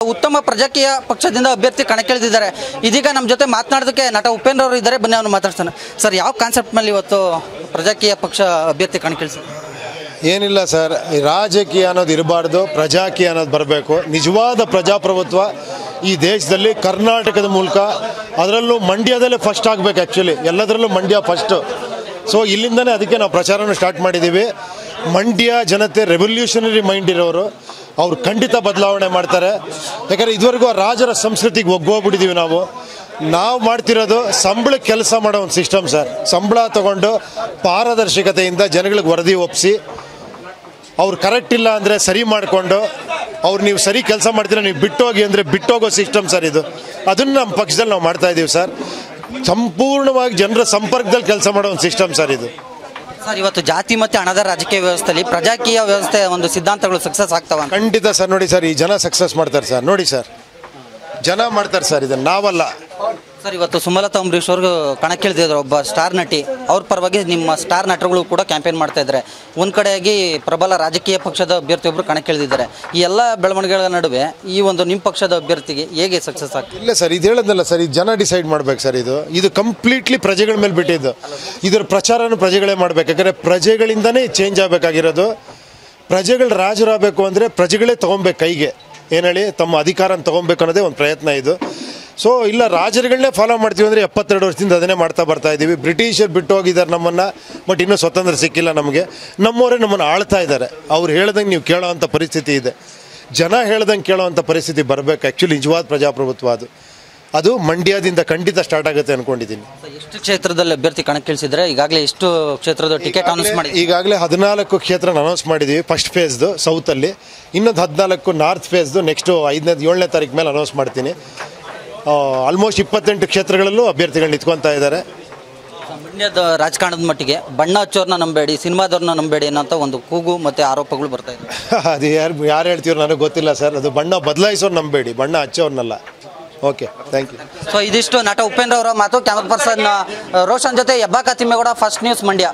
ಉತ್ತಮ ಪ್ರಜಾಕೀಯ ಪಕ್ಷದಿಂದ ಅಭ್ಯರ್ಥಿ ಕಣಕ್ಕಿಳಿದಿದ್ದಾರೆ. ಇದೀಗ ನಮ್ಮ ಜೊತೆ ಮಾತನಾಡೋದಕ್ಕೆ ನಟ ಉಪೇಂದ್ರ ಅವರು ಇದ್ದಾರೆ. ಬನ್ನಿ ಅವನು ಮಾತಾಡ್ತಾನೆ. ಸರ್, ಯಾವ ಕಾನ್ಸೆಪ್ಟ್ ಮೇಲೆ ಇವತ್ತು ಪ್ರಜಾಕೀಯ ಪಕ್ಷ ಅಭ್ಯರ್ಥಿ ಕಣಕ್ಕಿಳಿಸಿದ್ರು? ಏನಿಲ್ಲ ಸರ್, ರಾಜಕೀಯ ಅನ್ನೋದು ಇರಬಾರ್ದು, ಪ್ರಜಾಕೀಯ ಅನ್ನೋದು ಬರಬೇಕು. ನಿಜವಾದ ಪ್ರಜಾಪ್ರಭುತ್ವ ಈ ದೇಶದಲ್ಲಿ ಕರ್ನಾಟಕದ ಮೂಲಕ, ಅದರಲ್ಲೂ ಮಂಡ್ಯದಲ್ಲೇ ಫಸ್ಟ್ ಆಗಬೇಕು. ಆ್ಯಕ್ಚುಲಿ ಎಲ್ಲದರಲ್ಲೂ ಮಂಡ್ಯ ಫಸ್ಟು. ಸೊ ಇಲ್ಲಿಂದನೇ ಅದಕ್ಕೆ ನಾವು ಪ್ರಚಾರನ ಸ್ಟಾರ್ಟ್ ಮಾಡಿದ್ದೀವಿ. ಮಂಡ್ಯ ಜನತೆ ರೆವಲ್ಯೂಷನರಿ ಮೈಂಡ್ ಇರೋರು, ಅವ್ರು ಖಂಡಿತ ಬದಲಾವಣೆ ಮಾಡ್ತಾರೆ. ಯಾಕಂದರೆ ಇದುವರೆಗೂ ರಾಜರ ಸಂಸ್ಕೃತಿಗೆ ಒಗ್ಗೋಗ್ಬಿಟ್ಟಿದ್ದೀವಿ ನಾವು ಮಾಡ್ತಿರೋದು ಸಂಬಳಕ್ಕೆ ಕೆಲಸ ಮಾಡೋ ಒಂದು ಸಿಸ್ಟಮ್ ಸರ್. ಸಂಬಳ ತಗೊಂಡು ಪಾರದರ್ಶಕತೆಯಿಂದ ಜನಗಳಿಗೆ ವರದಿ ಒಪ್ಪಿಸಿ, ಅವ್ರು ಕರೆಕ್ಟ್ ಇಲ್ಲ ಅಂದರೆ ಸರಿ ಮಾಡಿಕೊಂಡು, ಅವ್ರು ನೀವು ಸರಿ ಕೆಲಸ ಮಾಡ್ತೀರಾ ನೀವು ಬಿಟ್ಟೋಗಿ ಅಂದರೆ ಬಿಟ್ಟೋಗೋ ಸಿಸ್ಟಮ್ ಸರ್ ಇದು. ಅದನ್ನು ನಮ್ಮ ಪಕ್ಷದಲ್ಲಿ ನಾವು ಮಾಡ್ತಾಯಿದ್ದೀವಿ ಸರ್. ಸಂಪೂರ್ಣವಾಗಿ ಜನರ ಸಂಪರ್ಕದಲ್ಲಿ ಕೆಲಸ ಮಾಡೋ ಒಂದು ಸಿಸ್ಟಮ್ ಸರ್ ಇದು. ಸರ್, ಇವತ್ತು ಜಾತಿ ಮತ್ತು ಹಣದ ರಾಜಕೀಯ ವ್ಯವಸ್ಥೆಯಲ್ಲಿ ಪ್ರಜಾಕೀಯ ವ್ಯವಸ್ಥೆ ಒಂದು ಸಿದ್ಧಾಂತಗಳು ಸಕ್ಸಸ್ ಆಗ್ತಾವ? ಖಂಡಿತ ಸರ್. ನೋಡಿ ಸರ್, ಈ ಜನ ಸಕ್ಸಸ್ ಮಾಡ್ತಾರೆ ಸರ್. ನೋಡಿ ಸರ್, ಜನ ಮಾಡ್ತಾರೆ ಸರ್, ಇದನ್ನು ನಾವಲ್ಲ ಸರ್. ಇವತ್ತು ಸುಮಲತಾ ಅಂಬರೀಶ್ ಅವ್ರಿಗೆ ಕಣಕ್ಕಿಳಿದಿದ್ರು, ಒಬ್ಬ ಸ್ಟಾರ್ ನಟಿ. ಅವ್ರ ಪರವಾಗಿ ನಿಮ್ಮ ಸ್ಟಾರ್ ನಟರುಗಳು ಕೂಡ ಕ್ಯಾಂಪೇನ್ ಮಾಡ್ತಾ ಇದ್ದಾರೆ. ಒಂದು ಕಡೆಯಾಗಿ ಪ್ರಬಲ ರಾಜಕೀಯ ಪಕ್ಷದ ಅಭ್ಯರ್ಥಿಯೊಬ್ಬರು ಕಣಕ್ಕಿಳಿದಿದ್ದಾರೆ. ಈ ಎಲ್ಲ ಬೆಳವಣಿಗೆಗಳ ನಡುವೆ ಈ ಒಂದು ನಿಮ್ಮ ಪಕ್ಷದ ಅಭ್ಯರ್ಥಿಗೆ ಹೇಗೆ ಸಕ್ಸಸ್ ಆಗ್ತದೆ? ಇಲ್ಲ ಸರ್, ಇದು ಹೇಳೋದಲ್ಲ ಸರ್, ಇದು ಜನ ಡಿಸೈಡ್ ಮಾಡ್ಬೇಕು ಸರ್. ಇದು ಕಂಪ್ಲೀಟ್ಲಿ ಪ್ರಜೆಗಳ ಮೇಲೆ ಬಿಟ್ಟಿದ್ದು. ಇದರ ಪ್ರಚಾರನೂ ಪ್ರಜೆಗಳೇ ಮಾಡ್ಬೇಕು. ಯಾಕಂದರೆ ಪ್ರಜೆಗಳಿಂದನೇ ಚೇಂಜ್ ಆಗಬೇಕಾಗಿರೋದು. ಪ್ರಜೆಗಳು ರಾಜರಾಗಬೇಕು ಅಂದರೆ ಪ್ರಜೆಗಳೇ ತೊಗೊಬೇಕು ಕೈಗೆ. ಏನು ಹೇಳಿ, ತಮ್ಮ ಅಧಿಕಾರನ ತೊಗೊಬೇಕು ಅನ್ನೋದೇ ಒಂದು ಪ್ರಯತ್ನ ಇದು. ಸೊ ಇಲ್ಲ, ರಾಜರುಗಳನ್ನೇ ಫಾಲೋ ಮಾಡ್ತೀವಿ ಅಂದರೆ 72 ವರ್ಷದಿಂದ ಅದನ್ನೇ ಮಾಡ್ತಾ ಬರ್ತಾ ಇದ್ದೀವಿ. ಬ್ರಿಟಿಷರು ಬಿಟ್ಟು ಹೋಗಿದ್ದಾರೆ ನಮ್ಮನ್ನು, ಬಟ್ ಇನ್ನೂ ಸ್ವತಂತ್ರ ಸಿಕ್ಕಿಲ್ಲ ನಮಗೆ. ನಮ್ಮವರೇ ನಮ್ಮನ್ನು ಆಳ್ತಾ ಇದ್ದಾರೆ. ಅವ್ರು ಹೇಳ್ದಂಗೆ ನೀವು ಕೇಳೋ ಅಂಥ ಪರಿಸ್ಥಿತಿ ಇದೆ. ಜನ ಹೇಳ್ದಂಗೆ ಕೇಳೋ ಅಂಥ ಪರಿಸ್ಥಿತಿ ಬರಬೇಕು. ಆ್ಯಕ್ಚುಲಿ ನಿಜವಾದ ಪ್ರಜಾಪ್ರಭುತ್ವ ಅದು ಮಂಡ್ಯದಿಂದ ಖಂಡಿತ ಸ್ಟಾರ್ಟ್ ಆಗುತ್ತೆ ಅಂದ್ಕೊಂಡಿದ್ದೀನಿ. ಎಷ್ಟು ಕ್ಷೇತ್ರದಲ್ಲಿ ಅಭ್ಯರ್ಥಿ ಕಣಕ್ಕಿಳಿಸಿದ್ರೆ? ಈಗಾಗಲೇ ಎಷ್ಟು ಕ್ಷೇತ್ರದ ಟಿಕೆಟ್ ಅನೌನ್ಸ್ ಮಾಡಿ? ಈಗಾಗಲೇ 14 ಕ್ಷೇತ್ರ ಅನೌನ್ಸ್ ಮಾಡಿದ್ದೀವಿ. ಫಸ್ಟ್ ಫೇಸ್ದು ಸೌತಲ್ಲಿ, ಇನ್ನೊಂದು 14 ನಾರ್ತ್ ಫೇಸ್ದು ನೆಕ್ಸ್ಟು 5ನೇ 7ನೇ ತಾರೀಕು ಮೇಲೆ ಅನೌನ್ಸ್ ಮಾಡ್ತೀನಿ. ಆಲ್ಮೋಸ್ಟ್ 28 ಕ್ಷೇತ್ರಗಳಲ್ಲೂ ಅಭ್ಯರ್ಥಿಗಳು ನಿಂತ್ಕೊತಾ ಇದ್ದಾರೆ. ಮಂಡ್ಯದ ರಾಜಕಾರಣದ ಮಟ್ಟಿಗೆ ಬಣ್ಣ ಹಚ್ಚೋರ್ನ ನಂಬೇಡಿ, ಸಿನಿಮಾದವ್ರನ್ನ ನಂಬೇಡಿ ಅನ್ನೋಂಥ ಒಂದು ಕೂಗು ಮತ್ತು ಆರೋಪಗಳು ಬರ್ತಾ ಇದೆ. ಅದು ಯಾರು ಹೇಳ್ತೀರೋ ನನಗೆ ಗೊತ್ತಿಲ್ಲ ಸರ್. ಅದು ಬಣ್ಣ ಬದಲಾಯಿಸೋರು ನಂಬೇಡಿ, ಬಣ್ಣ ಹಚ್ಚೋರ್ನಲ್ಲ. Okay, thank you. ಸೊ ಇದಿಷ್ಟು ನಟ ಉಪೇಂದ್ರ ಅವರ ಮಾತು. ಕ್ಯಾಮರಾ ಪರ್ಸನ್ ರೋಷನ್ ಜೊತೆ ಹೆಬ್ಬಾಕ ತಿಮ್ಮೇಗೌಡ, ಫಸ್ಟ್ ನ್ಯೂಸ್ ಮಂಡ್ಯ.